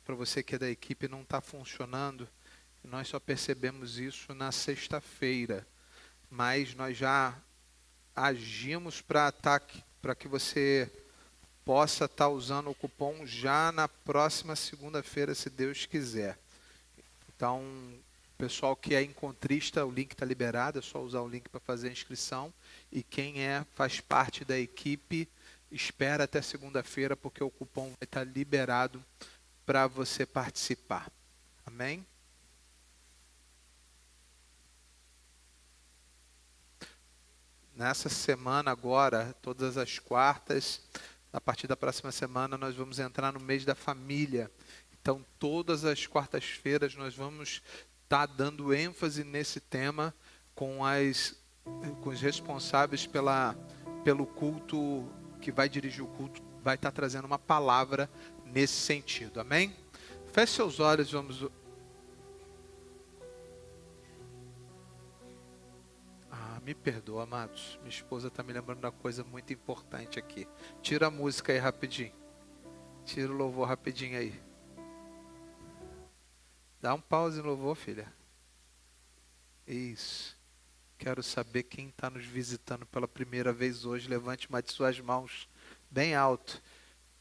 para você que é da equipe não está funcionando. Nós só percebemos isso na sexta-feira, mas nós já agimos para que você possa estar usando o cupom já na próxima segunda-feira, se Deus quiser. Então, pessoal que é encontrista, o link está liberado, é só usar o link para fazer a inscrição. E quem faz parte da equipe, espera até segunda-feira, porque o cupom vai estar liberado para você participar. Amém? Nessa semana agora, todas as quartas, a partir da próxima semana, nós vamos entrar no mês da família. Então, todas as quartas-feiras, nós vamos estar dando ênfase nesse tema com os responsáveis pelo culto, que vai dirigir o culto, vai estar trazendo uma palavra nesse sentido. Amém? Feche seus olhos, vamos... Me perdoa, amados. Minha esposa está me lembrando de uma coisa muito importante aqui. Tira a música aí rapidinho. Tira o louvor rapidinho aí. Dá um pause no louvor, filha. Isso. Quero saber quem está nos visitando pela primeira vez hoje. Levante uma de suas mãos bem alto.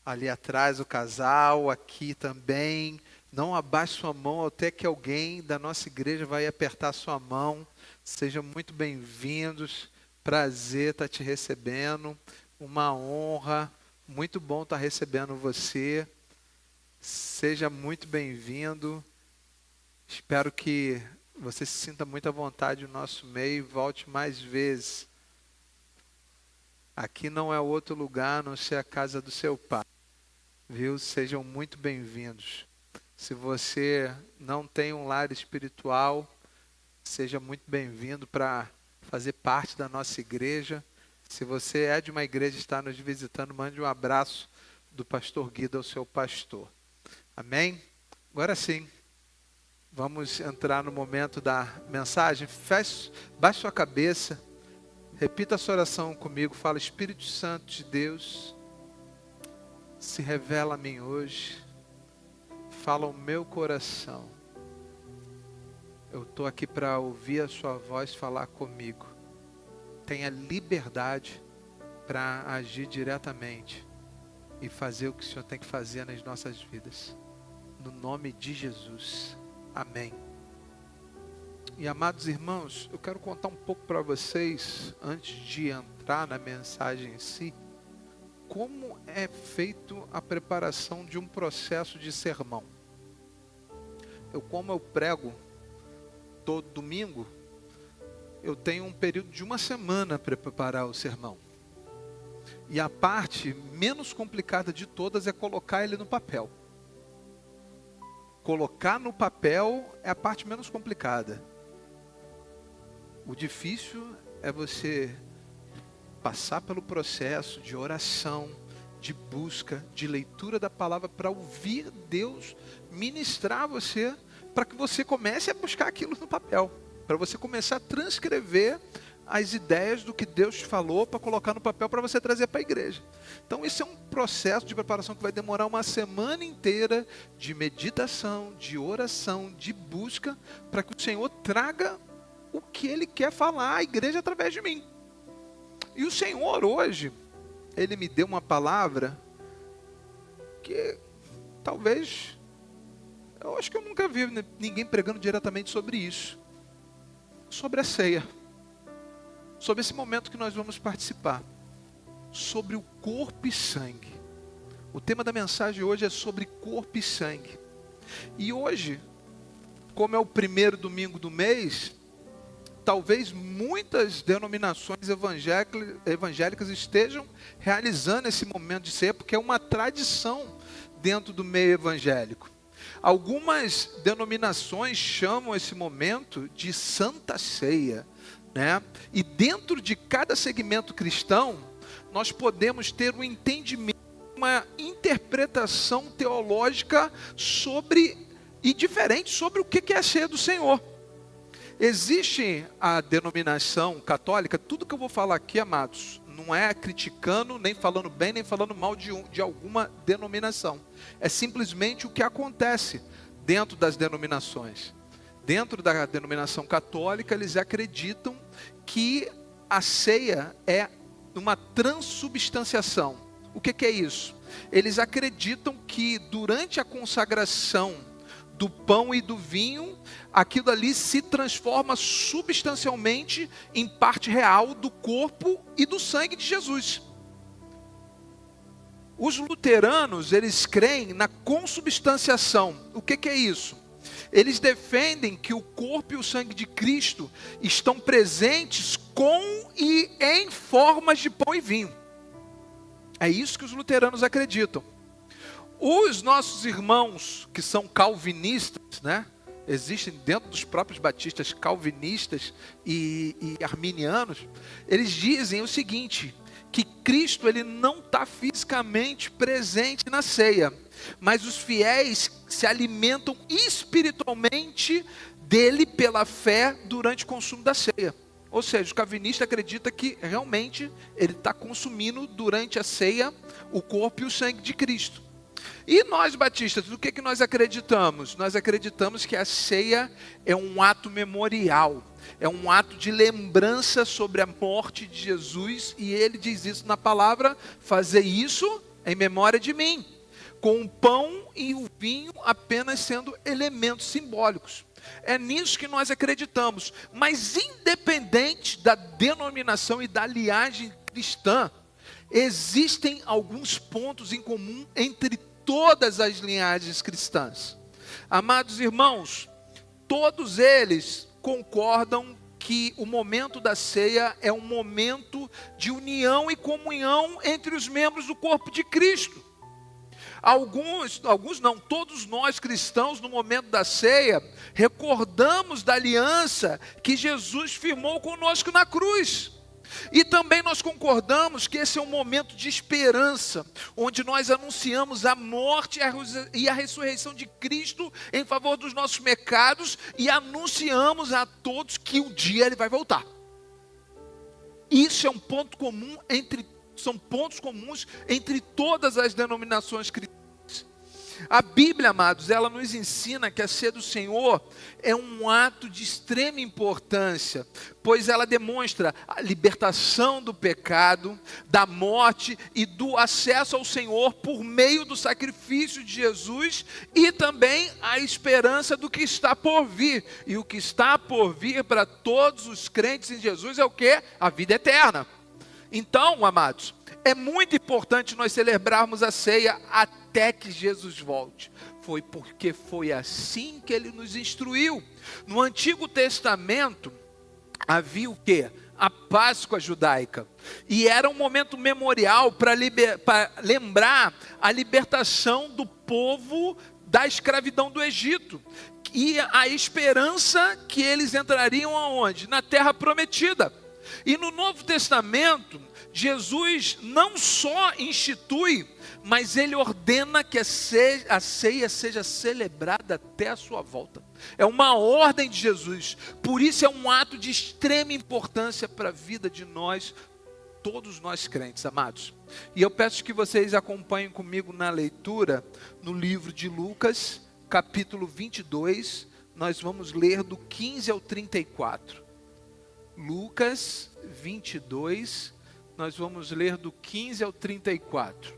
Ali atrás o casal, aqui também. Não abaixe sua mão até que alguém da nossa igreja vai apertar sua mão. Sejam muito bem-vindos, prazer estar te recebendo, uma honra, muito bom estar recebendo você, seja muito bem-vindo, espero que você se sinta muito à vontade no nosso meio e volte mais vezes. Aqui não é outro lugar a não ser a casa do seu pai, viu? Sejam muito bem-vindos. Se você não tem um lar espiritual, seja muito bem-vindo para fazer parte da nossa igreja. Se você é de uma igreja e está nos visitando, mande um abraço do pastor Guido ao seu pastor. Amém? Agora sim, vamos entrar no momento da mensagem. Baixe sua cabeça, repita a sua oração comigo. Fala: Espírito Santo de Deus, se revela a mim hoje. Fala ao meu coração. Eu estou aqui para ouvir a sua voz falar comigo. Tenha liberdade para agir diretamente e fazer o que o Senhor tem que fazer nas nossas vidas. No nome de Jesus. Amém. E amados irmãos, eu quero contar um pouco para vocês, antes de entrar na mensagem em si, como é feito a preparação de um processo de sermão. Como eu prego todo domingo, eu tenho um período de uma semana para preparar o sermão. E a parte menos complicada de todas é colocar ele no papel. Colocar no papel é a parte menos complicada. O difícil é você passar pelo processo de oração, de busca, de leitura da palavra, para ouvir Deus ministrar a você, para que você comece a buscar aquilo no papel, para você começar a transcrever as ideias do que Deus te falou, para colocar no papel, para você trazer para a igreja. Então esse é um processo de preparação que vai demorar uma semana inteira de meditação, de oração, de busca, para que o Senhor traga o que Ele quer falar à igreja através de mim. E o Senhor hoje, Ele me deu uma palavra que talvez... Eu acho que eu nunca vi ninguém pregando diretamente sobre isso. Sobre a ceia. Sobre esse momento que nós vamos participar. Sobre o corpo e sangue. O tema da mensagem hoje é sobre corpo e sangue. E hoje, como é o primeiro domingo do mês, talvez muitas denominações evangélicas estejam realizando esse momento de ceia, porque é uma tradição dentro do meio evangélico. Algumas denominações chamam esse momento de Santa Ceia, né? E dentro de cada segmento cristão, nós podemos ter um entendimento, uma interpretação teológica diferente sobre o que é a ceia do Senhor. Existe a denominação católica, tudo que eu vou falar aqui, amados, não é criticando, nem falando bem, nem falando mal de alguma denominação. É simplesmente o que acontece dentro das denominações. Dentro da denominação católica, eles acreditam que a ceia é uma transubstanciação. O que é isso? Eles acreditam que durante a consagração do pão e do vinho, aquilo ali se transforma substancialmente em parte real do corpo e do sangue de Jesus. Os luteranos, eles creem na consubstanciação. O que é isso? Eles defendem que o corpo e o sangue de Cristo estão presentes com e em formas de pão e vinho. É isso que os luteranos acreditam. Os nossos irmãos que são calvinistas, né? Existem dentro dos próprios batistas calvinistas e arminianos, eles dizem o seguinte, que Cristo ele não está fisicamente presente na ceia, mas os fiéis se alimentam espiritualmente dele pela fé durante o consumo da ceia. Ou seja, o calvinista acredita que realmente ele está consumindo durante a ceia o corpo e o sangue de Cristo. E nós batistas, do que nós acreditamos? Nós acreditamos que a ceia é um ato memorial, é um ato de lembrança sobre a morte de Jesus, e ele diz isso na palavra, fazer isso em memória de mim, com o pão e o vinho apenas sendo elementos simbólicos. É nisso que nós acreditamos, mas independente da denominação e da linhagem cristã, existem alguns pontos em comum entre todas as linhagens cristãs. Amados irmãos, todos eles concordam que o momento da ceia é um momento de união e comunhão entre os membros do corpo de Cristo. Alguns não, todos nós cristãos no momento da ceia, recordamos da aliança que Jesus firmou conosco na cruz. E também nós concordamos que esse é um momento de esperança, onde nós anunciamos a morte e a ressurreição de Cristo em favor dos nossos pecados e anunciamos a todos que um dia Ele vai voltar. Isso é um ponto comum são pontos comuns entre todas as denominações cristãs. A Bíblia, amados, ela nos ensina que a ceia do Senhor é um ato de extrema importância, pois ela demonstra a libertação do pecado, da morte e do acesso ao Senhor por meio do sacrifício de Jesus e também a esperança do que está por vir. E o que está por vir para todos os crentes em Jesus é o quê? A vida eterna. Então, amados, é muito importante nós celebrarmos a ceia até que Jesus volte. Foi porque foi assim que Ele nos instruiu. No Antigo Testamento, havia o quê? A Páscoa judaica. E era um momento memorial para lembrar a libertação do povo da escravidão do Egito. E a esperança que eles entrariam aonde? Na terra prometida. E no Novo Testamento, Jesus não só institui, mas Ele ordena que a ceia seja celebrada até a sua volta. É uma ordem de Jesus. Por isso é um ato de extrema importância para a vida de nós, todos nós crentes, amados. E eu peço que vocês acompanhem comigo na leitura, no livro de Lucas, capítulo 22, nós vamos ler do 15 ao 34. Lucas 22, nós vamos ler do 15 ao 34.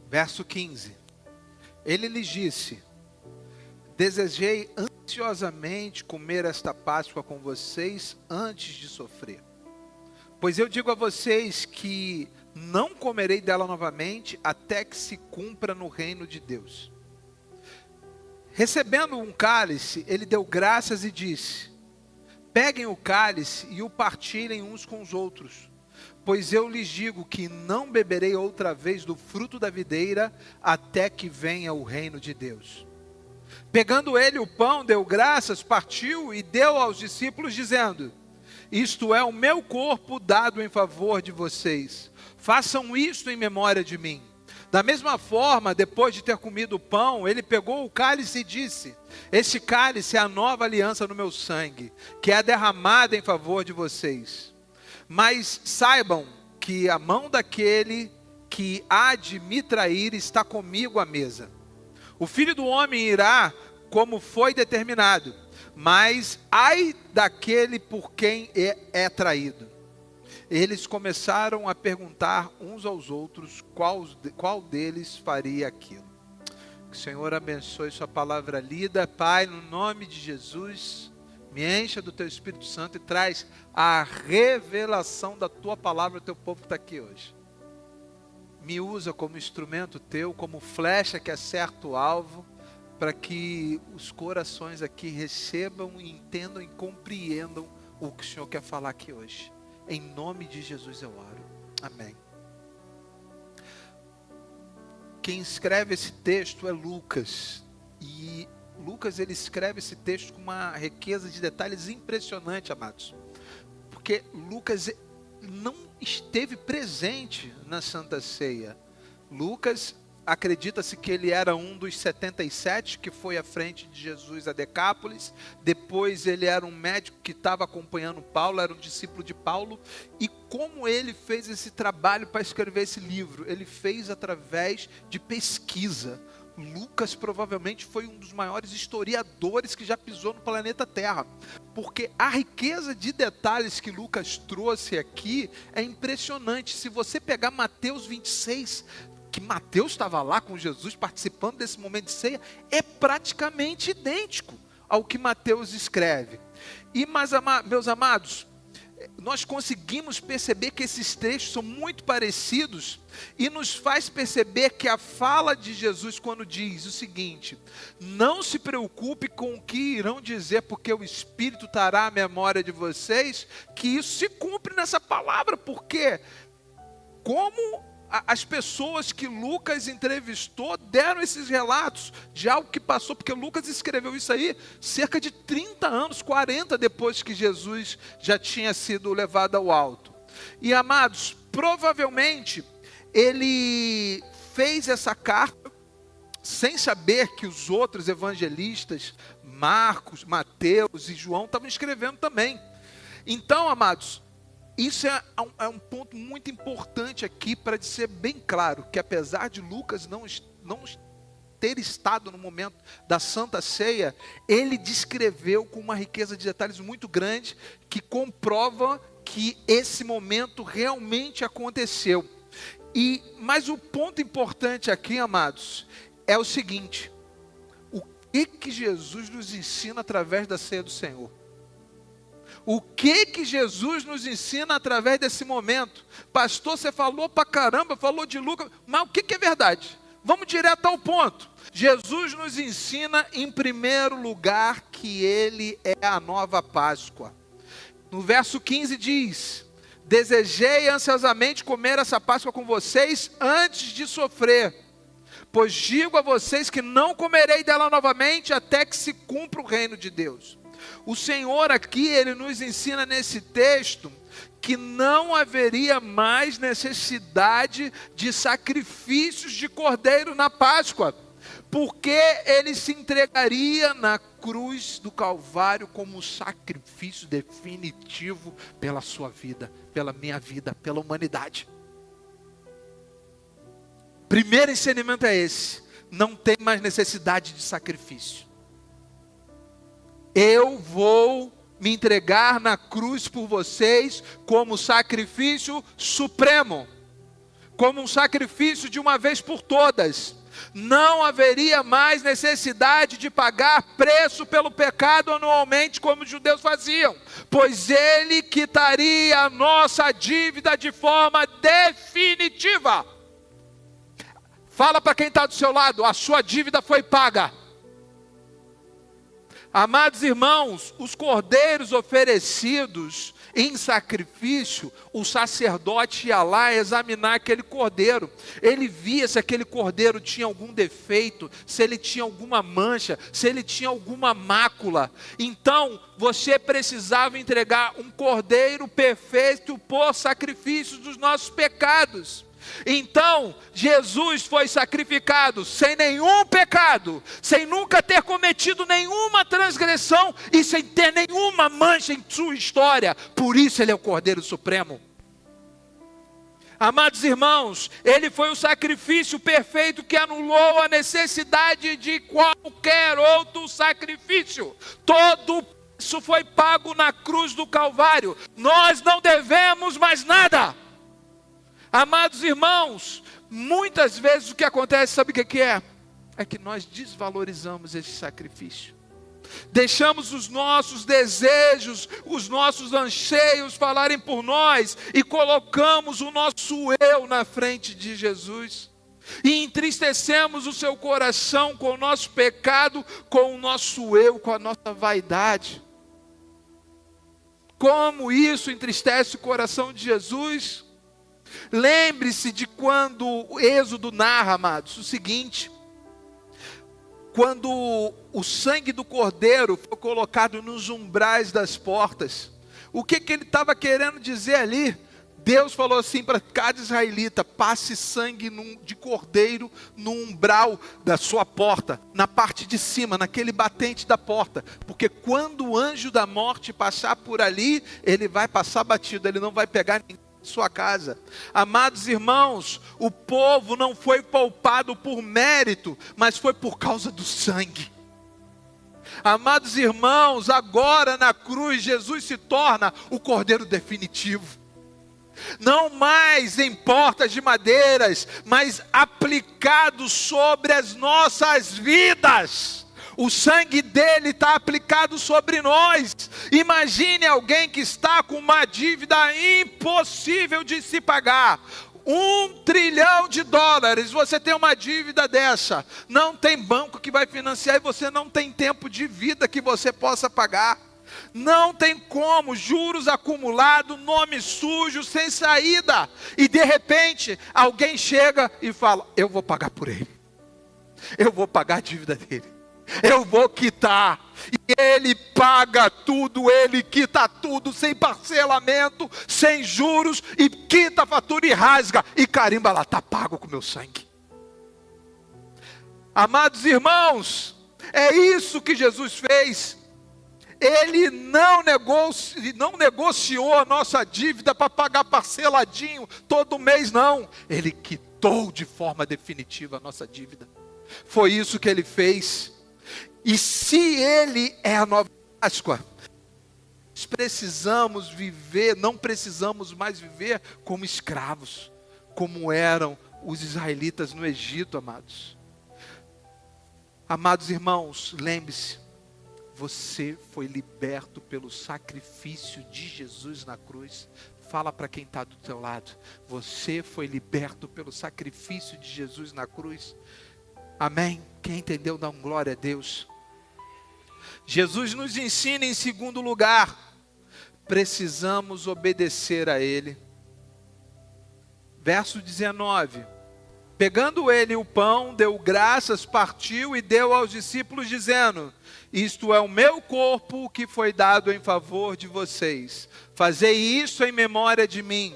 Verso 15, ele lhes disse: desejei ansiosamente comer esta Páscoa com vocês antes de sofrer. Pois eu digo a vocês que não comerei dela novamente até que se cumpra no reino de Deus. Recebendo um cálice, ele deu graças e disse: peguem o cálice e o partilhem uns com os outros. Pois eu lhes digo que não beberei outra vez do fruto da videira, até que venha o reino de Deus. Pegando ele o pão, deu graças, partiu e deu aos discípulos, dizendo: isto é o meu corpo dado em favor de vocês. Façam isto em memória de mim. Da mesma forma, depois de ter comido o pão, ele pegou o cálice e disse: este cálice é a nova aliança no meu sangue, que é derramada em favor de vocês. Mas saibam que a mão daquele que há de me trair está comigo à mesa. O Filho do Homem irá como foi determinado, mas ai daquele por quem é traído. Eles começaram a perguntar uns aos outros qual deles faria aquilo. Que o Senhor abençoe sua palavra lida. Pai, no nome de Jesus, me encha do teu Espírito Santo e traz a revelação da tua palavra ao teu povo que está aqui hoje. Me usa como instrumento teu, como flecha que acerta o alvo, para que os corações aqui recebam, entendam e compreendam o que o Senhor quer falar aqui hoje. Em nome de Jesus eu oro. Amém. Quem escreve esse texto é Lucas. E Lucas, ele escreve esse texto com uma riqueza de detalhes impressionante, amados. Porque Lucas não esteve presente na Santa Ceia. Lucas, acredita-se que ele era um dos 77 que foi à frente de Jesus a Decápolis. Depois ele era um médico que estava acompanhando Paulo, era um discípulo de Paulo. E como ele fez esse trabalho para escrever esse livro? Ele fez através de pesquisa. Lucas provavelmente foi um dos maiores historiadores que já pisou no planeta Terra, porque a riqueza de detalhes que Lucas trouxe aqui é impressionante. Se você pegar Mateus 26, que Mateus estava lá com Jesus participando desse momento de ceia, é praticamente idêntico ao que Mateus escreve. E meus amados, nós conseguimos perceber que esses textos são muito parecidos e nos faz perceber que a fala de Jesus quando diz o seguinte: não se preocupe com o que irão dizer, porque o Espírito trará à memória de vocês, que isso se cumpre nessa palavra, porque como as pessoas que Lucas entrevistou deram esses relatos de algo que passou, porque Lucas escreveu isso aí cerca de 30 anos, 40 depois que Jesus já tinha sido levado ao alto. E amados, provavelmente ele fez essa carta sem saber que os outros evangelistas, Marcos, Mateus e João, estavam escrevendo também. Então, amados, isso é um ponto muito importante aqui para ser bem claro, que apesar de Lucas não ter estado no momento da Santa Ceia, ele descreveu com uma riqueza de detalhes muito grande, que comprova que esse momento realmente aconteceu. Mas o ponto importante aqui, amados, é o seguinte: o que Jesus nos ensina através da ceia do Senhor? O que Jesus nos ensina através desse momento? Pastor, você falou pra caramba, falou de Lucas, mas o que é verdade? Vamos direto ao ponto. Jesus nos ensina, em primeiro lugar, que Ele é a nova Páscoa. No verso 15 diz: desejei ansiosamente comer essa Páscoa com vocês antes de sofrer, pois digo a vocês que não comerei dela novamente até que se cumpra o reino de Deus. O Senhor aqui, Ele nos ensina nesse texto que não haveria mais necessidade de sacrifícios de cordeiro na Páscoa, porque Ele se entregaria na cruz do Calvário como um sacrifício definitivo pela sua vida, pela minha vida, pela humanidade. Primeiro ensinamento é esse: não tem mais necessidade de sacrifício. Eu vou me entregar na cruz por vocês como sacrifício supremo, como um sacrifício de uma vez por todas. Não haveria mais necessidade de pagar preço pelo pecado anualmente, como os judeus faziam, pois Ele quitaria a nossa dívida de forma definitiva. Fala para quem está do seu lado: a sua dívida foi paga. Amados irmãos, os cordeiros oferecidos em sacrifício, o sacerdote ia lá examinar aquele cordeiro. Ele via se aquele cordeiro tinha algum defeito, se ele tinha alguma mancha, se ele tinha alguma mácula. Então, você precisava entregar um cordeiro perfeito por sacrifício dos nossos pecados. Então, Jesus foi sacrificado sem nenhum pecado, sem nunca ter cometido nenhuma transgressão e sem ter nenhuma mancha em sua história. Por isso ele é o Cordeiro Supremo. Amados irmãos, ele foi o sacrifício perfeito que anulou a necessidade de qualquer outro sacrifício. Todo isso foi pago na cruz do Calvário. Nós não devemos mais nada. Amados irmãos, muitas vezes o que acontece, sabe o que é? É que nós desvalorizamos esse sacrifício. Deixamos os nossos desejos, os nossos anseios falarem por nós e colocamos o nosso eu na frente de Jesus. E entristecemos o seu coração com o nosso pecado, com o nosso eu, com a nossa vaidade. Como isso entristece o coração de Jesus? Lembre-se de quando o Êxodo narra, amados, o seguinte: quando o sangue do cordeiro foi colocado nos umbrais das portas, o que ele estava querendo dizer ali? Deus falou assim para cada israelita: passe sangue de cordeiro no umbral da sua porta, na parte de cima, naquele batente da porta, porque quando o anjo da morte passar por ali, ele vai passar batido, ele não vai pegar ninguém sua casa. Amados irmãos, o povo não foi poupado por mérito, mas foi por causa do sangue. Amados irmãos, agora na cruz Jesus se torna o cordeiro definitivo. Não mais em portas de madeiras, mas aplicado sobre as nossas vidas. O sangue dele está aplicado sobre nós. Imagine alguém que está com uma dívida impossível de se pagar. $1 trilhão. Você tem uma dívida dessa. Não tem banco que vai financiar e você não tem tempo de vida que você possa pagar. Não tem como, juros acumulados, nome sujo, sem saída. E de repente, alguém chega e fala: eu vou pagar por ele. Eu vou pagar a dívida dele. Eu vou quitar. E ele paga tudo, ele quita tudo, sem parcelamento, sem juros, e quita a fatura e rasga, e carimba lá: está pago com meu sangue. Amados irmãos, é isso que Jesus fez. Ele não negociou a nossa dívida para pagar parceladinho todo mês, não. Ele quitou de forma definitiva a nossa dívida. Foi isso que ele fez. E se ele é a nova Páscoa, nós precisamos viver, não precisamos mais viver como escravos, como eram os israelitas no Egito, amados. Amados irmãos, lembre-se, você foi liberto pelo sacrifício de Jesus na cruz. Fala para quem está do teu lado: você foi liberto pelo sacrifício de Jesus na cruz. Amém? Quem entendeu, dá glória a Deus. Jesus nos ensina, em segundo lugar, precisamos obedecer a Ele. Verso 19: pegando ele o pão, deu graças, partiu e deu aos discípulos, dizendo: isto é o meu corpo que foi dado em favor de vocês. Fazei isso em memória de mim.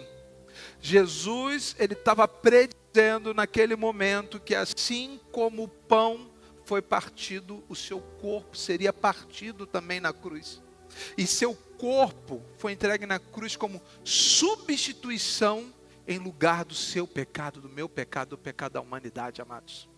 Jesus, ele estava predizendo naquele momento que assim como o pão foi partido, o seu corpo seria partido também na cruz. E seu corpo foi entregue na cruz como substituição em lugar do seu pecado, do meu pecado, do pecado da humanidade, amados.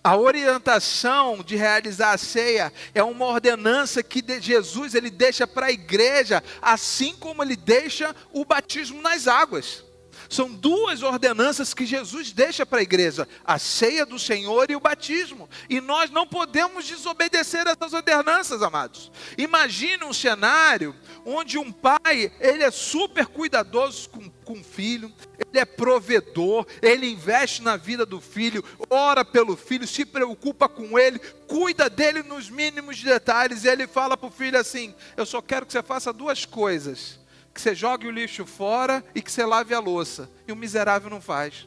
A orientação de realizar a ceia é uma ordenança que Jesus ele deixa para a igreja, assim como ele deixa o batismo nas águas. São duas ordenanças que Jesus deixa para a igreja: a ceia do Senhor e o batismo. E nós não podemos desobedecer essas ordenanças, amados. Imagine um cenário onde um pai, ele é super cuidadoso com o filho, ele é provedor, ele investe na vida do filho, ora pelo filho, se preocupa com ele, cuida dele nos mínimos detalhes. E ele fala para o filho assim: eu só quero que você faça duas coisas. que você jogue o lixo fora e que você lave a louça. E o miserável não faz.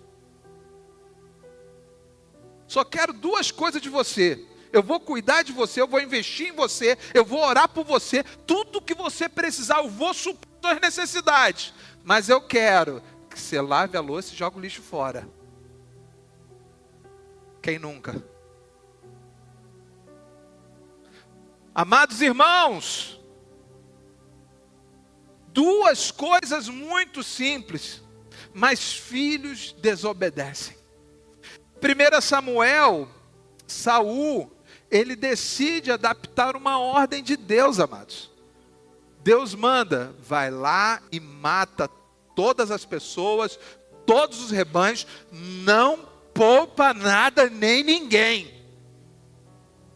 Só quero duas coisas de você. Eu vou cuidar de você, eu vou investir em você, eu vou orar por você. Tudo que você precisar, eu vou suprir suas necessidades. Mas eu quero que você lave a louça e jogue o lixo fora. Quem nunca? Amados irmãos, duas coisas muito simples, mas filhos desobedecem. 1 Samuel, Saul, ele decide adaptar uma ordem de Deus, amados. Deus manda, vai lá e mata todas as pessoas, todos os rebanhos, não poupa nada nem ninguém.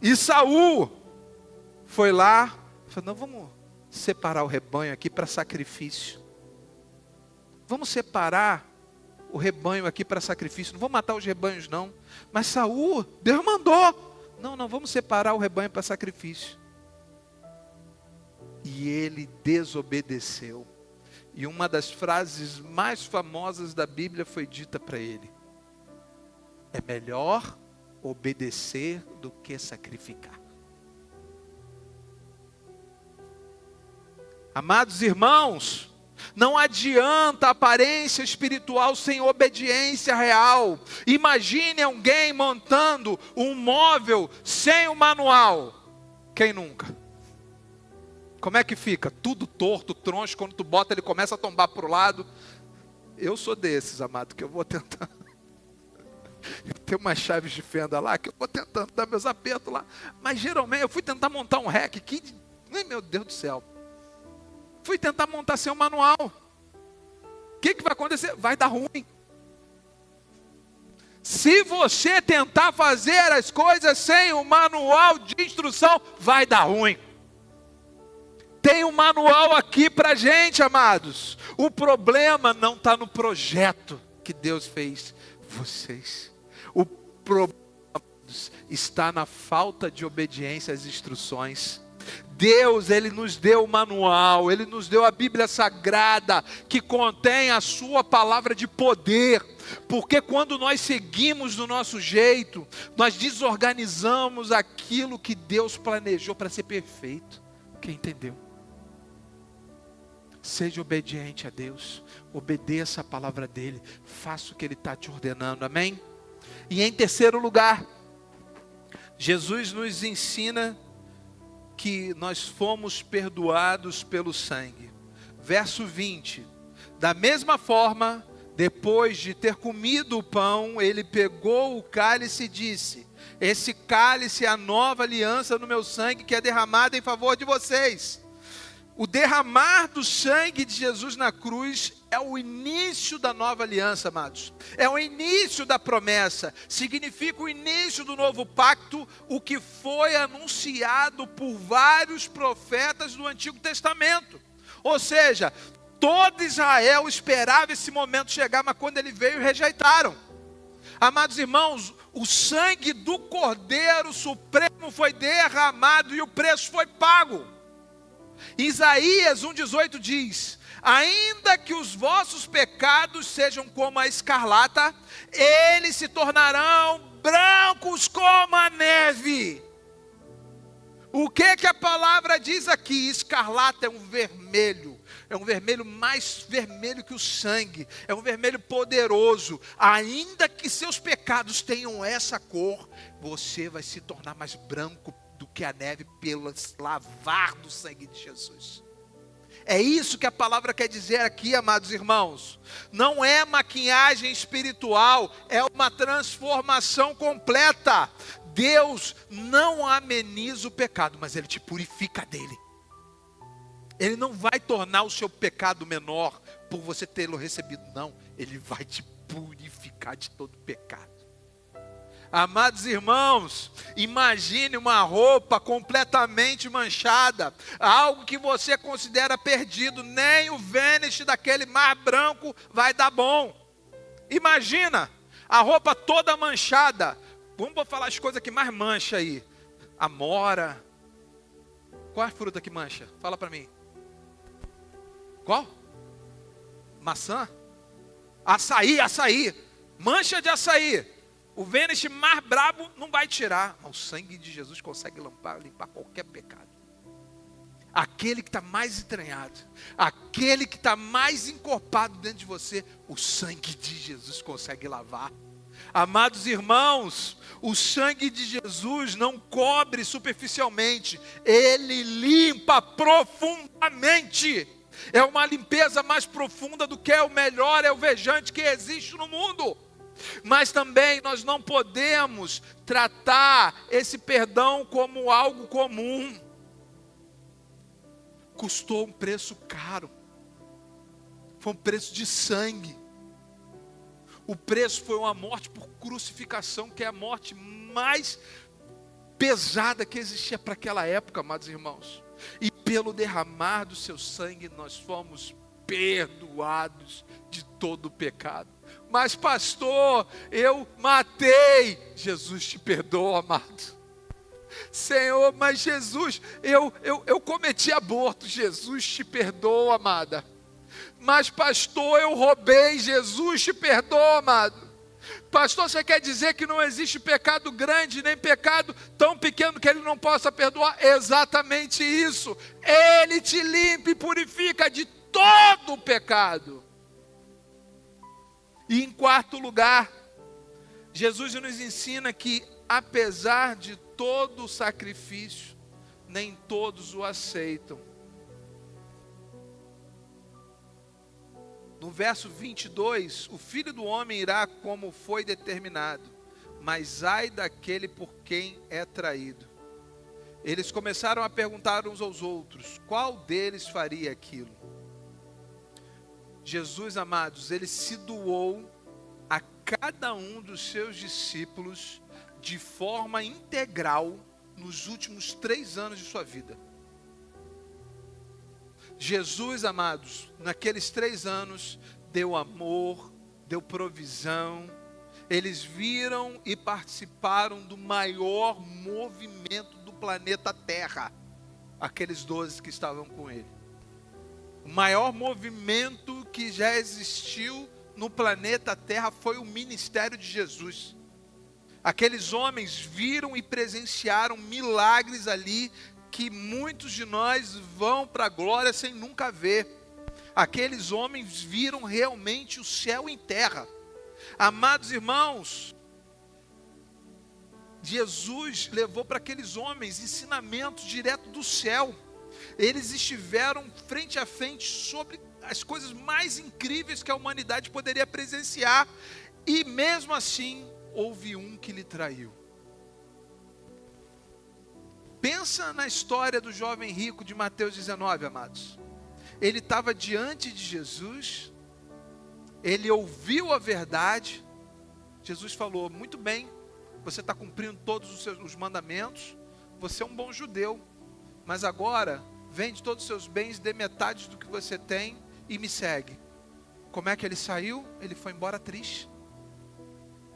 E Saul foi lá, falou, não, vamos separar o rebanho aqui para sacrifício. Vamos separar o rebanho aqui para sacrifício. Não vou matar os rebanhos não. Mas Saul, Deus mandou. Não, vamos separar o rebanho para sacrifício. E ele desobedeceu. E uma das frases mais famosas da Bíblia foi dita para ele. É melhor obedecer do que sacrificar. Amados irmãos, não adianta aparência espiritual sem obediência real. Imagine alguém montando um móvel sem o manual. Quem nunca? Como é que fica? Tudo torto, troncho, quando tu bota ele começa a tombar para o lado. Eu sou desses, amado, que eu vou tentar. Tem umas chaves de fenda lá, que eu vou tentando dar meus apertos lá. Mas geralmente eu fui tentar montar um rack que, ai meu Deus do céu. Fui tentar montar sem o manual. O que vai acontecer? Vai dar ruim. Se você tentar fazer as coisas sem o manual de instrução, vai dar ruim. Tem um manual aqui para a gente, amados. O problema não está no projeto que Deus fez vocês. O problema está na falta de obediência às instruções. Deus, Ele nos deu o manual, Ele nos deu a Bíblia Sagrada, que contém a sua palavra de poder, porque quando nós seguimos do nosso jeito, nós desorganizamos aquilo que Deus planejou para ser perfeito. Quem entendeu? Seja obediente a Deus, obedeça a palavra dEle, faça o que Ele está te ordenando, amém? E em terceiro lugar, Jesus nos ensina que nós fomos perdoados pelo sangue. Verso 20. Da mesma forma, depois de ter comido o pão, ele pegou o cálice e disse: esse cálice é a nova aliança no meu sangue que é derramado em favor de vocês. O derramar do sangue de Jesus na cruz é o início da nova aliança, amados. É o início da promessa. Significa o início do novo pacto, o que foi anunciado por vários profetas do Antigo Testamento. Ou seja, todo Israel esperava esse momento chegar, mas quando ele veio, rejeitaram. Amados irmãos, o sangue do Cordeiro Supremo foi derramado e o preço foi pago. Isaías 1,18 diz: ainda que os vossos pecados sejam como a escarlata, eles se tornarão brancos como a neve. O que a palavra diz aqui? Escarlata é um vermelho mais vermelho que o sangue, é um vermelho poderoso. Ainda que seus pecados tenham essa cor, você vai se tornar mais branco do que a neve pelo lavar do sangue de Jesus. É isso que a palavra quer dizer aqui, amados irmãos. Não é maquiagem espiritual, é uma transformação completa. Deus não ameniza o pecado, mas Ele te purifica dele. Ele não vai tornar o seu pecado menor por você tê-lo recebido, não. Ele vai te purificar de todo pecado. Amados irmãos, imagine uma roupa completamente manchada, algo que você considera perdido, nem o vênus daquele mar branco vai dar bom. Imagina, a roupa toda manchada. Vamos falar as coisas que mais mancha aí. Amora. Qual é a fruta que mancha? Fala para mim. Qual? Maçã? Açaí. Mancha de açaí. O Vênus mais brabo não vai tirar. Mas o sangue de Jesus consegue limpar qualquer pecado. Aquele que está mais entranhado, aquele que está mais encorpado dentro de você, o sangue de Jesus consegue lavar. Amados irmãos, o sangue de Jesus não cobre superficialmente, ele limpa profundamente. É uma limpeza mais profunda do que é o melhor alvejante que existe no mundo. Mas também nós não podemos tratar esse perdão como algo comum. Custou um preço caro. Foi um preço de sangue. O preço foi uma morte por crucificação, que é a morte mais pesada que existia para aquela época, amados irmãos. E pelo derramar do seu sangue, nós fomos perdoados de todo o pecado. Mas pastor, eu matei. Jesus te perdoa, amado. Senhor, mas Jesus, eu cometi aborto. Jesus te perdoa, amada. Mas pastor, eu roubei. Jesus te perdoa, amado. Pastor, você quer dizer que não existe pecado grande, nem pecado tão pequeno que ele não possa perdoar? Exatamente isso. Ele te limpa e purifica de todo o pecado. E em quarto lugar, Jesus nos ensina que apesar de todo o sacrifício, nem todos o aceitam. No verso 22, o Filho do Homem irá como foi determinado, mas ai daquele por quem é traído. Eles começaram a perguntar uns aos outros, qual deles faria aquilo? Jesus, amados, ele se doou a cada um dos seus discípulos de forma integral nos últimos 3 anos de sua vida. Jesus, amados, naqueles 3 anos, deu amor, deu provisão. Eles viram e participaram do maior movimento do planeta Terra. Aqueles 12 que estavam com ele. O maior movimento que já existiu no planeta Terra foi o ministério de Jesus. Aqueles homens viram e presenciaram milagres ali que muitos de nós vão para a glória sem nunca ver. Aqueles homens viram realmente o céu em terra. Amados irmãos, Jesus levou para aqueles homens ensinamentos direto do céu. Eles estiveram frente a frente sobre as coisas mais incríveis que a humanidade poderia presenciar. E mesmo assim, houve um que lhe traiu. Pensa na história do jovem rico de Mateus 19, amados. Ele estava diante de Jesus, ele ouviu a verdade. Jesus falou, muito bem, você está cumprindo todos os mandamentos, você é um bom judeu, mas agora vende todos os seus bens, dê metade do que você tem e me segue. Como é que ele saiu? Ele foi embora triste,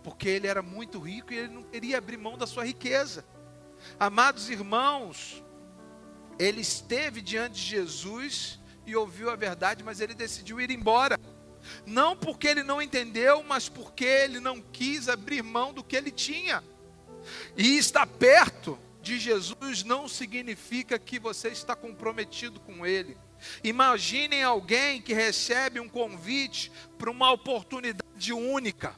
porque ele era muito rico e ele não queria abrir mão da sua riqueza. Amados irmãos, ele esteve diante de Jesus e ouviu a verdade, mas ele decidiu ir embora. Não porque ele não entendeu, mas porque ele não quis abrir mão do que ele tinha. E estar perto de Jesus não significa que você está comprometido com ele. Imaginem alguém que recebe um convite para uma oportunidade única.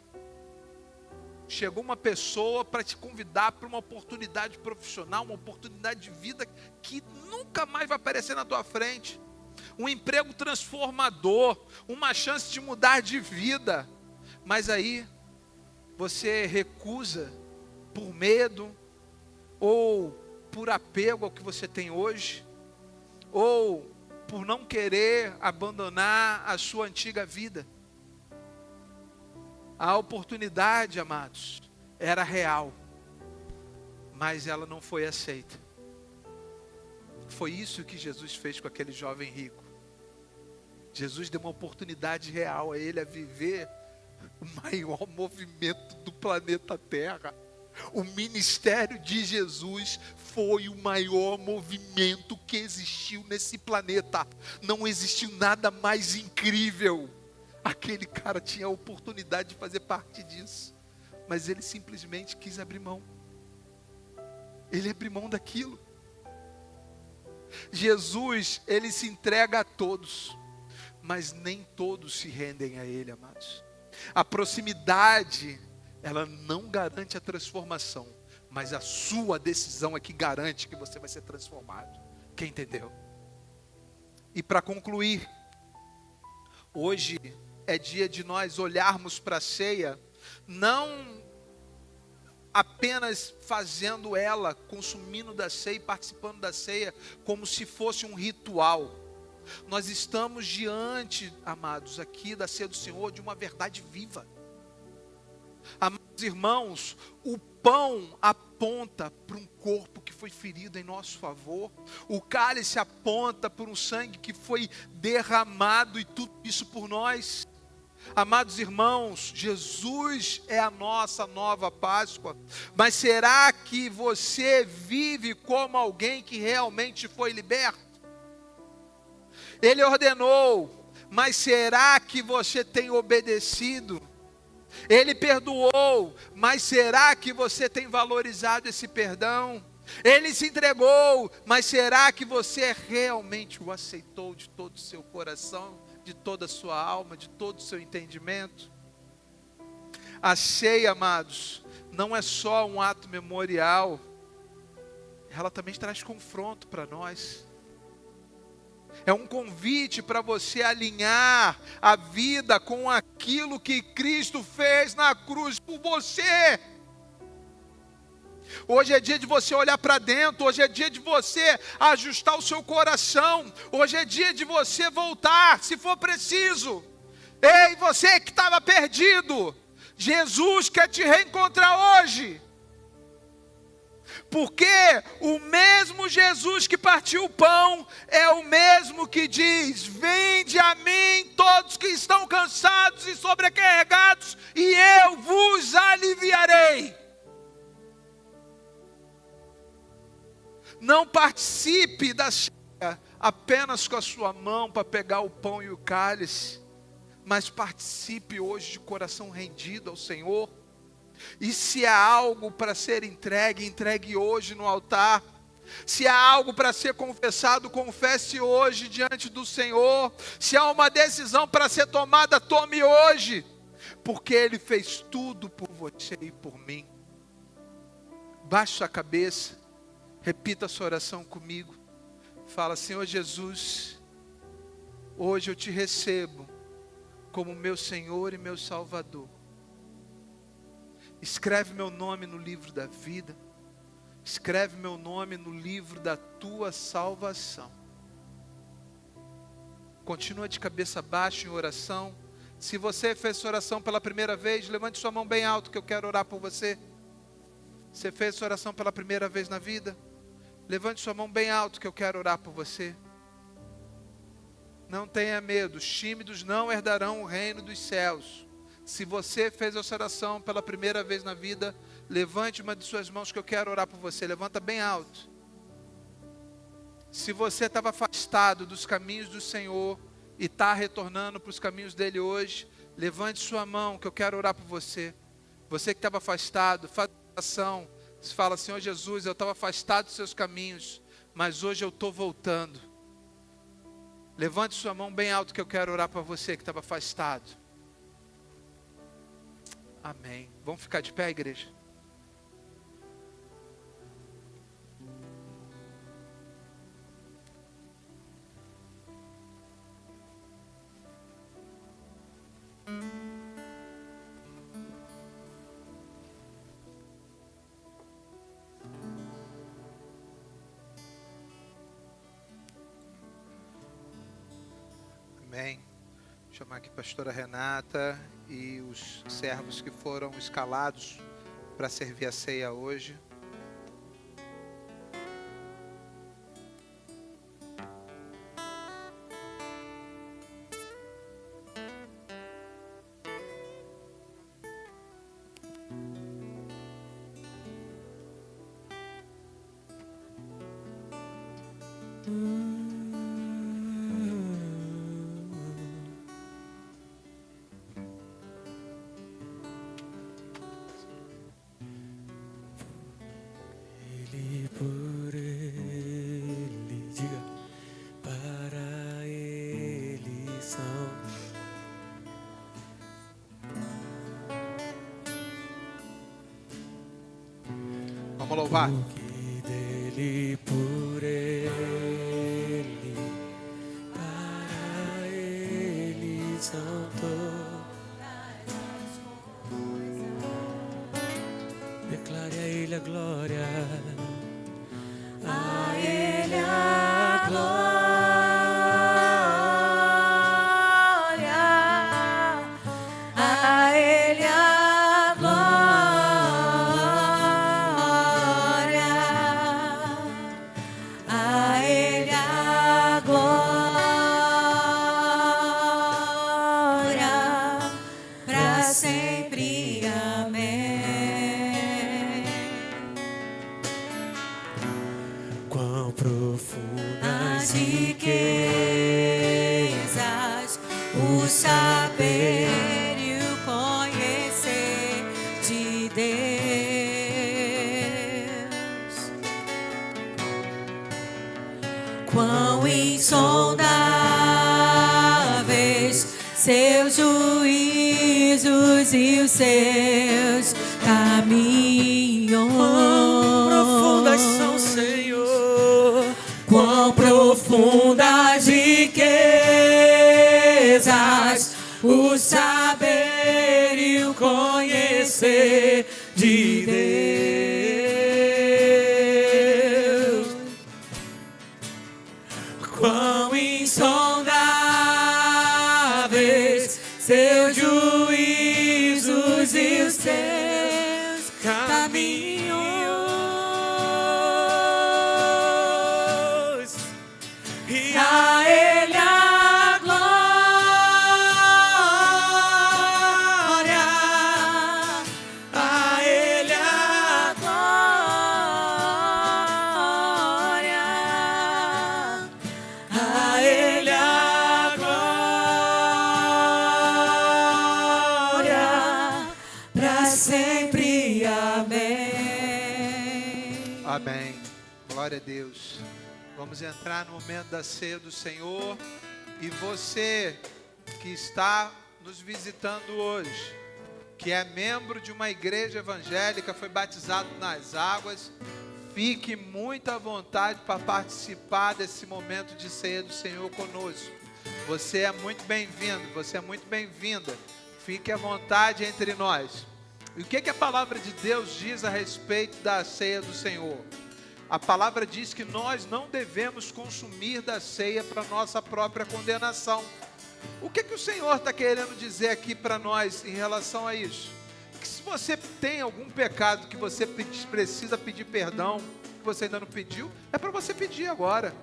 Chegou uma pessoa para te convidar para uma oportunidade profissional, uma oportunidade de vida que nunca mais vai aparecer na tua frente. Um emprego transformador, uma chance de mudar de vida. Mas aí você recusa por medo, ou por apego ao que você tem hoje, ou por não querer abandonar a sua antiga vida. A oportunidade, amados, era real, mas ela não foi aceita. Foi isso que Jesus fez com aquele jovem rico. Jesus deu uma oportunidade real a ele a viver o maior movimento do planeta Terra. O ministério de Jesus foi o maior movimento que existiu nesse planeta. Não existiu nada mais incrível. Aquele cara tinha a oportunidade de fazer parte disso, mas ele simplesmente quis abrir mão. Ele abriu mão daquilo. Jesus, ele se entrega a todos, mas nem todos se rendem a ele, amados. A proximidade, ela não garante a transformação, mas a sua decisão é que garante que você vai ser transformado. Quem entendeu? E para concluir, hoje é dia de nós olharmos para a ceia, não apenas fazendo ela, consumindo da ceia e participando da ceia, como se fosse um ritual. Nós estamos diante, amados, aqui da ceia do Senhor, de uma verdade viva. Amados irmãos, o pão aponta para um corpo que foi ferido em nosso favor, o cálice aponta para um sangue que foi derramado, e tudo isso por nós. Amados irmãos, Jesus é a nossa nova Páscoa, mas será que você vive como alguém que realmente foi liberto? Ele ordenou, mas será que você tem obedecido? Ele perdoou, mas será que você tem valorizado esse perdão? Ele se entregou, mas será que você realmente o aceitou de todo o seu coração, de toda a sua alma, de todo o seu entendimento? A ceia, amados, não é só um ato memorial, ela também traz confronto para nós. É um convite para você alinhar a vida com aquilo que Cristo fez na cruz por você. Hoje é dia de você olhar para dentro, hoje é dia de você ajustar o seu coração, hoje é dia de você voltar, se for preciso. Ei, você que estava perdido, Jesus quer te reencontrar hoje. Porque o mesmo Jesus que partiu o pão é o mesmo que diz: vinde a mim todos que estão cansados e sobrecarregados, e eu vos aliviarei. Não participe da ceia apenas com a sua mão para pegar o pão e o cálice, mas participe hoje de coração rendido ao Senhor. E se há algo para ser entregue, entregue hoje no altar. Se há algo para ser confessado, confesse hoje diante do Senhor. Se há uma decisão para ser tomada, tome hoje, porque Ele fez tudo por você e por mim. Baixe sua cabeça, repita a sua oração comigo. Fala: Senhor Jesus, hoje eu te recebo como meu Senhor e meu Salvador. Escreve meu nome no livro da vida. Escreve meu nome no livro da tua salvação. Continua de cabeça baixa em oração. Se você fez essa oração pela primeira vez, levante sua mão bem alto que eu quero orar por você. Você fez essa oração pela primeira vez na vida? Levante sua mão bem alto que eu quero orar por você. Não tenha medo, os tímidos não herdarão o reino dos céus. Se você fez essa oração pela primeira vez na vida, levante uma de suas mãos que eu quero orar por você. Levanta bem alto. Se você estava afastado dos caminhos do Senhor e está retornando para os caminhos dele hoje, levante sua mão que eu quero orar por você. Você que estava afastado, faz oração. Você fala: Senhor Jesus, eu estava afastado dos seus caminhos, mas hoje eu estou voltando. Levante sua mão bem alto que eu quero orar para você que estava afastado. Amém. Vamos ficar de pé, igreja? Amém. Vou chamar aqui a pastora Renata e os servos que foram escalados para servir a ceia hoje. Vamos louvar. Que dele, por ele, para ele são todas as coisas. Declare a ele a glória. A ele a glória. A ele a glória. A ele a glória. Pra sempre. Amém. Quão profundas riquezas o saber e o conhecer de Deus. Quão insondáveis seus juízos e os seus caminhos. Quão profundas são, Senhor. Quão profundas riquezas o saber e o conhecer de Deus. Quão insondáveis seus juízos e os seus caminhos. E a ele a glória. A ele a glória. A ele a glória. Pra sempre. Amém. Amém. Glória a Deus. Vamos entrar no momento da ceia do Senhor. E você que está nos visitando hoje, que é membro de uma igreja evangélica, foi batizado nas águas, fique muito à vontade para participar desse momento de ceia do Senhor conosco. Você é muito bem-vindo, você é muito bem-vinda. Fique à vontade entre nós. E o que a palavra de Deus diz a respeito da ceia do Senhor? A palavra diz que nós não devemos consumir da ceia para nossa própria condenação. O que o Senhor está querendo dizer aqui para nós em relação a isso? Que se você tem algum pecado que você precisa pedir perdão, que você ainda não pediu, é para você pedir agora.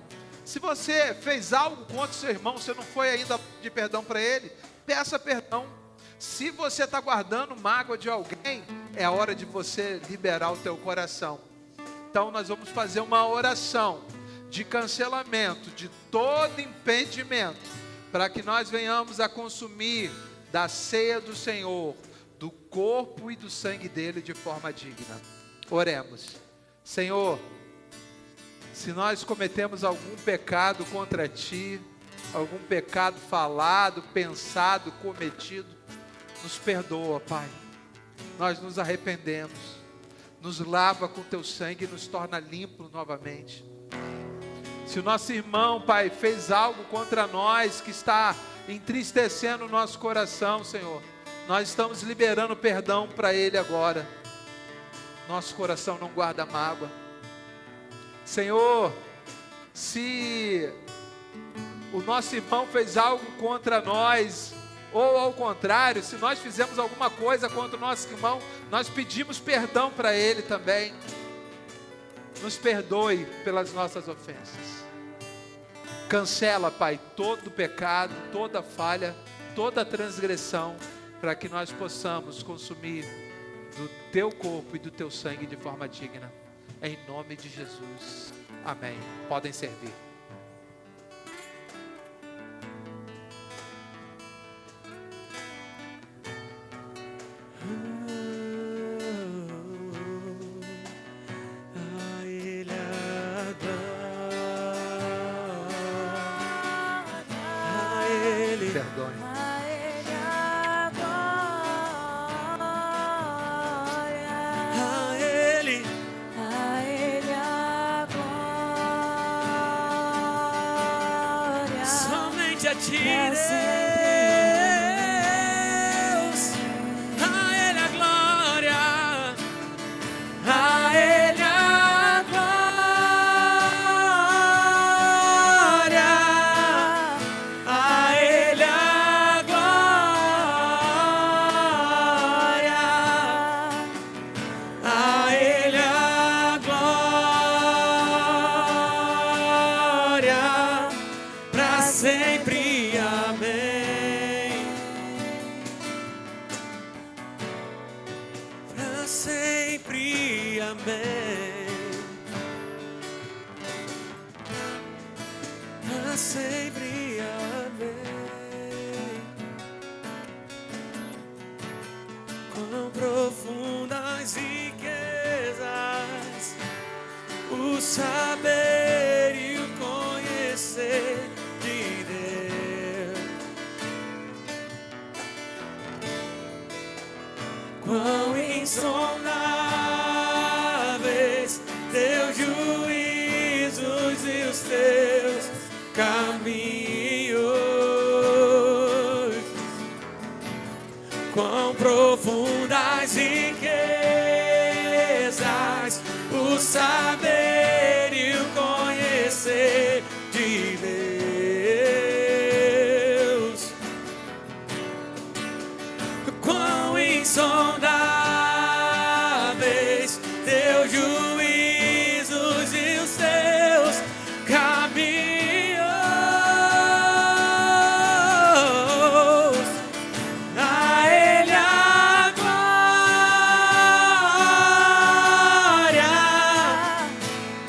Se você fez algo contra o seu irmão, você não foi ainda pedir perdão para ele, peça perdão. Se você está guardando mágoa de alguém, é hora de você liberar o teu coração. Então nós vamos fazer uma oração de cancelamento de todo impedimento, para que nós venhamos a consumir da ceia do Senhor, do corpo e do sangue dele de forma digna. Oremos. Senhor, se nós cometemos algum pecado contra Ti, algum pecado falado, pensado, cometido, nos perdoa, Pai. Nós nos arrependemos. Nos lava com Teu sangue e nos torna limpos novamente. Se o nosso irmão, Pai, fez algo contra nós que está entristecendo o nosso coração, Senhor, nós estamos liberando perdão para ele agora. Nosso coração não guarda mágoa. Senhor, se o nosso irmão fez algo contra nós, ou ao contrário, se nós fizemos alguma coisa contra o nosso irmão, nós pedimos perdão para ele também. Nos perdoe pelas nossas ofensas. Cancela, Pai, todo pecado, toda falha, toda transgressão, para que nós possamos consumir do Teu corpo e do Teu sangue de forma digna. Em nome de Jesus. Amém. Podem servir. Perdone. A Ele de Deus. A Ele a glória, a Ele a glória, a Ele a glória, a Ele a glória, pra sempre, amém. Pra sempre, amém. Pra sempre, amém. Quão profundas riquezas o saber e o conhecer de Deus. Quão insondáveis teus juízos e os teus caminhos. Quão profundas riquezas o saber e o conhecer de Deus. Quão insondáveis teus juízos e os teus caminhos. A Ele a glória,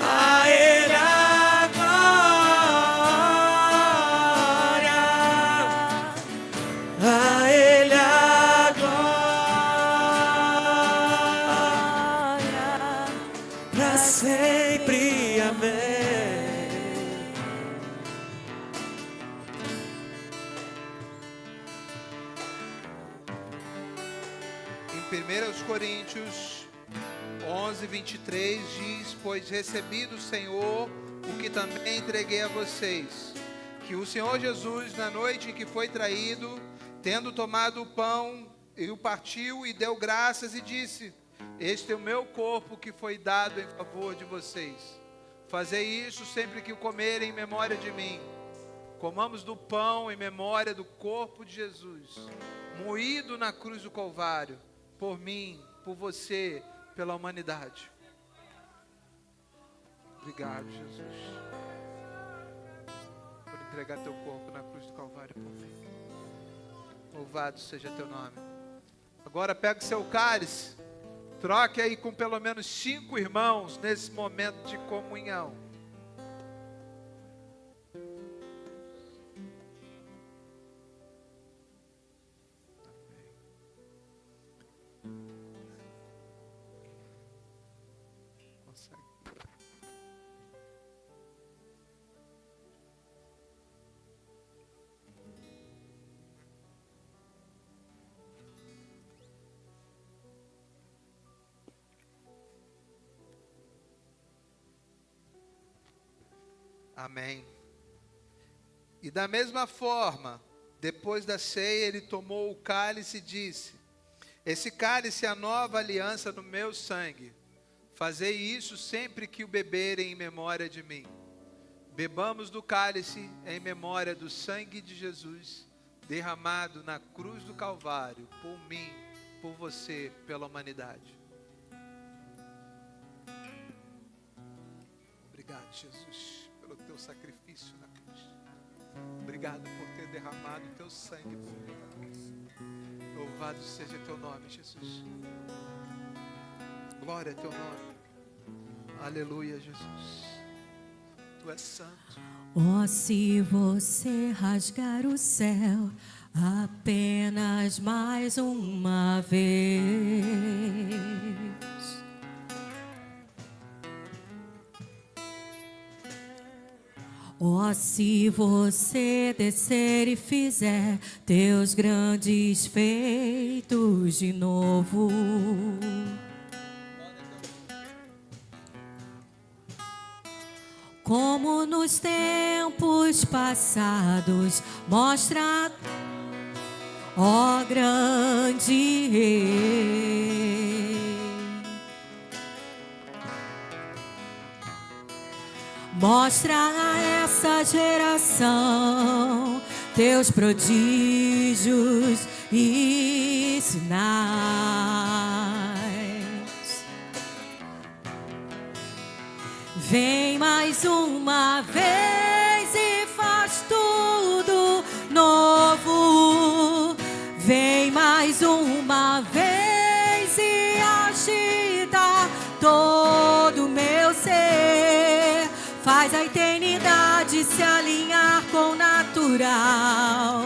a Ele a glória, a Ele a glória, pra sempre, amém. Em 1 Coríntios 11, 23 diz: pois recebi do Senhor o que também entreguei a vocês, que o Senhor Jesus, na noite em que foi traído, tendo tomado o pão, ele o partiu e deu graças e disse: este é o meu corpo que foi dado em favor de vocês. Fazei isso sempre que o comerem em memória de mim. Comamos do pão em memória do corpo de Jesus, moído na cruz do Calvário, por mim, por você, pela humanidade. Obrigado, Jesus, por entregar teu corpo na cruz do Calvário por mim. Louvado seja teu nome. Agora pega o seu cálice, troque aí com pelo menos 5 irmãos nesse momento de comunhão. Consegue. Amém. E da mesma forma, depois da ceia, ele tomou o cálice e disse: esse cálice é a nova aliança no meu sangue. Fazei isso sempre que o beberem em memória de mim. Bebamos do cálice em memória do sangue de Jesus, derramado na cruz do Calvário, por mim, por você, pela humanidade. Obrigado, Jesus, pelo teu sacrifício na cruz. Obrigado por ter derramado o teu sangue por mim. Louvado seja teu nome, Jesus. Glória a teu nome. Aleluia, Jesus. Tu és santo. Oh, se você rasgar o céu apenas mais uma vez, oh, se você descer e fizer teus grandes feitos de novo, como nos tempos passados, mostra, ó grande Rei. Mostra a essa geração teus prodígios e sinais. Vem mais uma vez e faz tudo novo. Vem mais uma vez e agita todo o meu ser. Faz a eternidade se alinhar com o natural.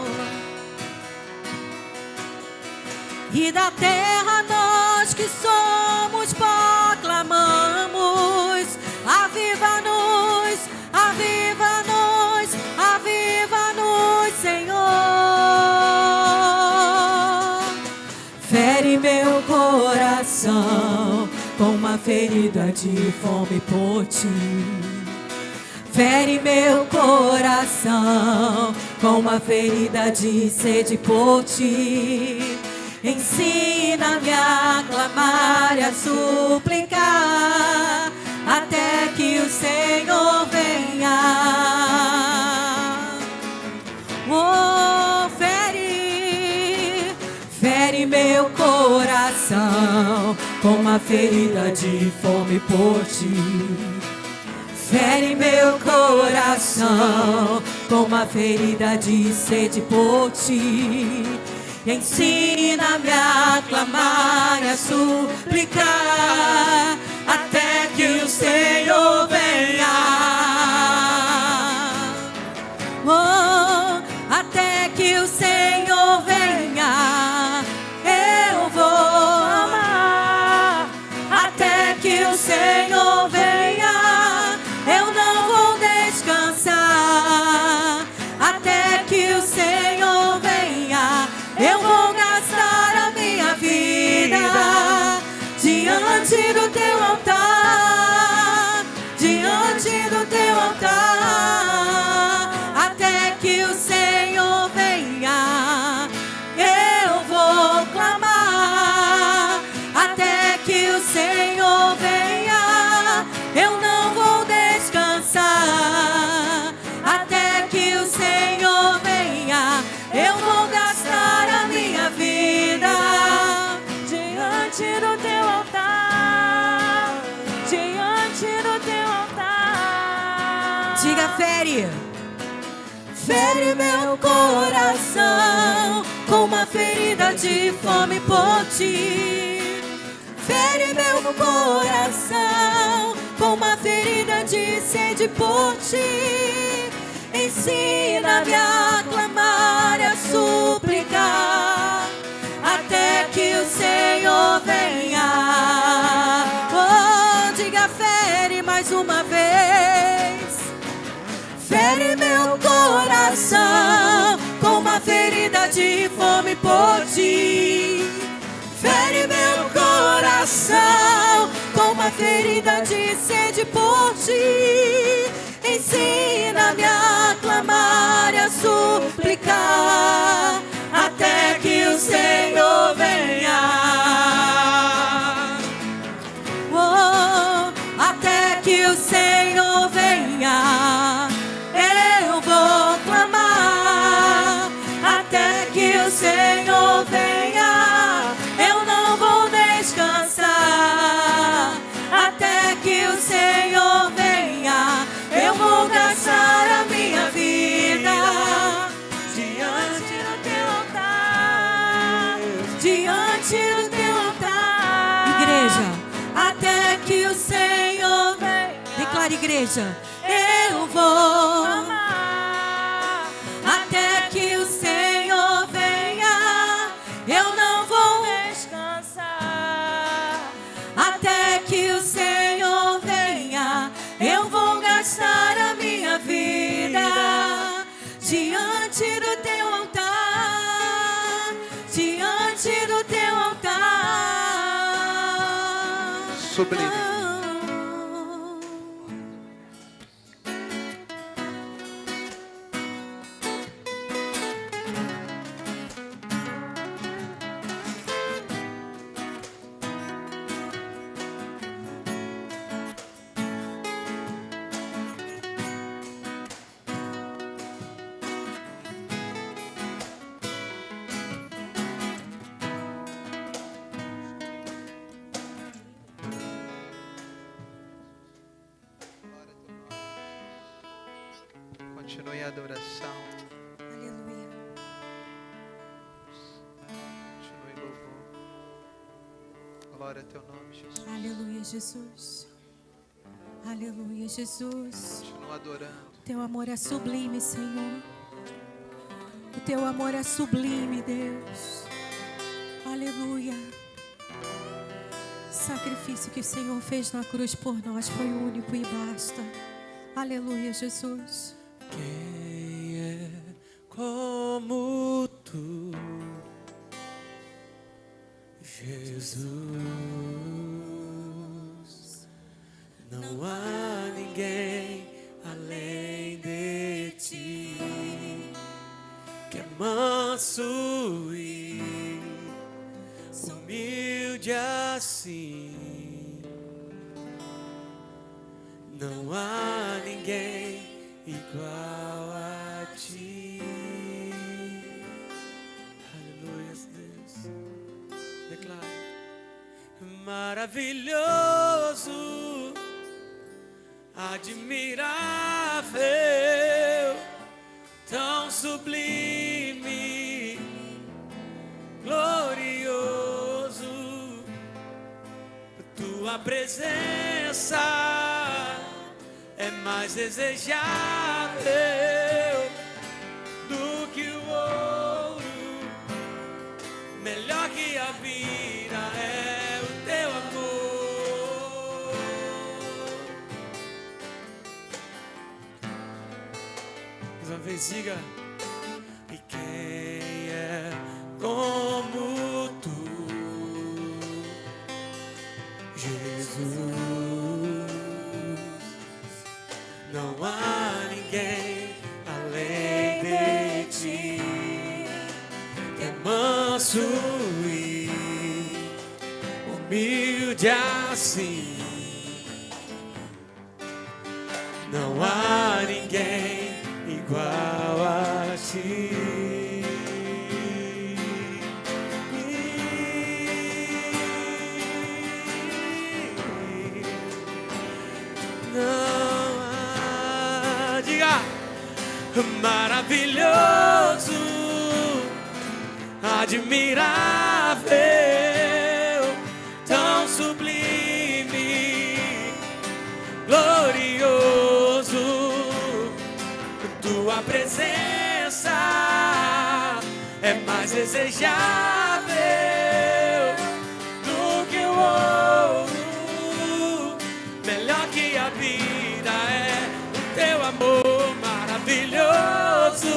E da terra nós que somos proclamamos: aviva-nos, aviva-nos, aviva-nos, Senhor. Fere meu coração com uma ferida de fome por ti. Fere meu coração com uma ferida de sede por ti. Ensina-me a clamar e a suplicar até que o Senhor venha. Oh, fere meu coração com uma ferida de fome por ti. Fere meu coração com uma ferida de sede por ti. Ensina-me a clamar e a suplicar até que o Senhor venha. Oh, até que o Senhor venha, eu vou amar. Até que o Senhor venha, eu não vou descansar. Até que o Senhor venha, eu vou gastar a minha vida diante do teu altar, diante do teu altar. Até que o Senhor venha, eu vou clamar. Até que o Senhor venha, eu não vou descansar. Até que o Senhor venha, eu vou gastar a minha vida diante do teu altar, diante do teu altar. Diga, fere meu coração com uma ferida de fome por ti. Fere meu coração com uma ferida de sede por ti. Ensina-me a clamar e a suplicar até que o Senhor venha. Oh, diga, fere mais uma vez. Fere meu coração com uma ferida de fome por ti. Fere meu coração com uma ferida de sede por ti. Ensina-me a clamar e a suplicar até que o Senhor venha. Oh, até que o Senhor venha, eu vou clamar. Até que o Senhor venha, eu não vou descansar. Até que o Senhor venha, eu vou gastar a minha vida diante do teu altar, diante do teu altar. Igreja, até que o Senhor venha. Declare, igreja, eu vou amar. Até que o Senhor venha, eu não vou descansar. Até que o Senhor venha, eu vou gastar a minha vida diante do teu altar, diante do teu altar. Sublime. Continue em adoração. Aleluia. Continue em louvor. Glória a teu nome, Jesus. Aleluia, Jesus. Aleluia, Jesus. Continua adorando. Teu amor é sublime, Senhor. O teu amor é sublime, Deus. Aleluia. O sacrifício que o Senhor fez na cruz por nós foi único e basta. Aleluia, Jesus. Quem é como tu, Jesus? Não há ninguém além de ti, que é manso e humilde assim. Não há ninguém igual a ti. Aleluia, Deus. Declare. Maravilhoso, admirável, tão sublime, glorioso. Tua presença é mais desejável do que o ouro, melhor que a vida é o teu amor. Mais uma vez diga: e quem é como tu, Jesus? Não há ninguém além de ti, que é manso e humilde assim. Não há ninguém igual a ti. Maravilhoso, admirável, tão sublime, glorioso. Tua presença é mais desejável do que o ouro, melhor que a vida é o teu amor. Maravilhoso,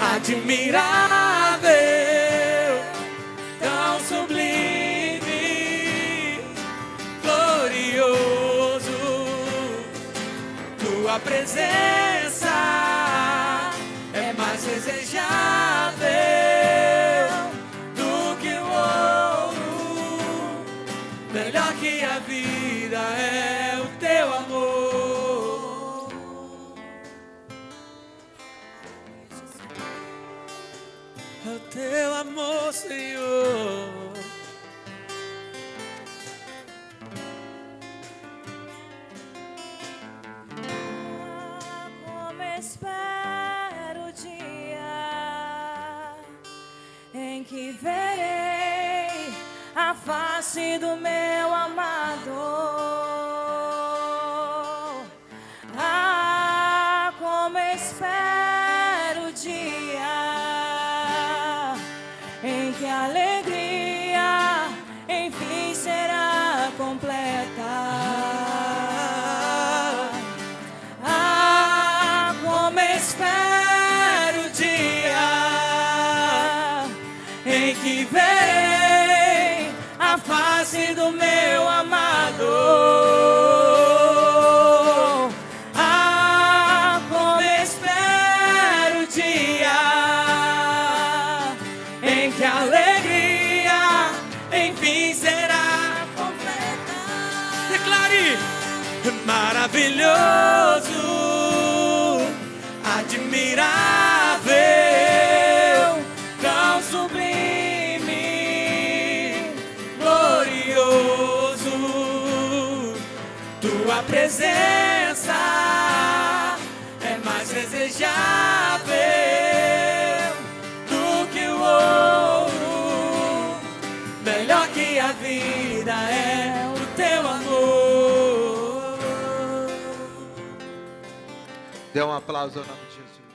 admirável, tão sublime, glorioso. Tua presença é mais desejável do que o ouro, melhor que a vida é o teu amor. O teu amor, Senhor. Como espero o dia em que verei a face do meu amado. Como espero o dia em que a alegria enfim será completa. Como espero o dia em que verei a face do meu amado. Como espero o dia em que a alegria enfim será completa. Declare: maravilhoso, admirável, tão sublime, glorioso. Tua presença é Melhor que a vida é o teu amor. Dê um aplauso ao nome de Jesus.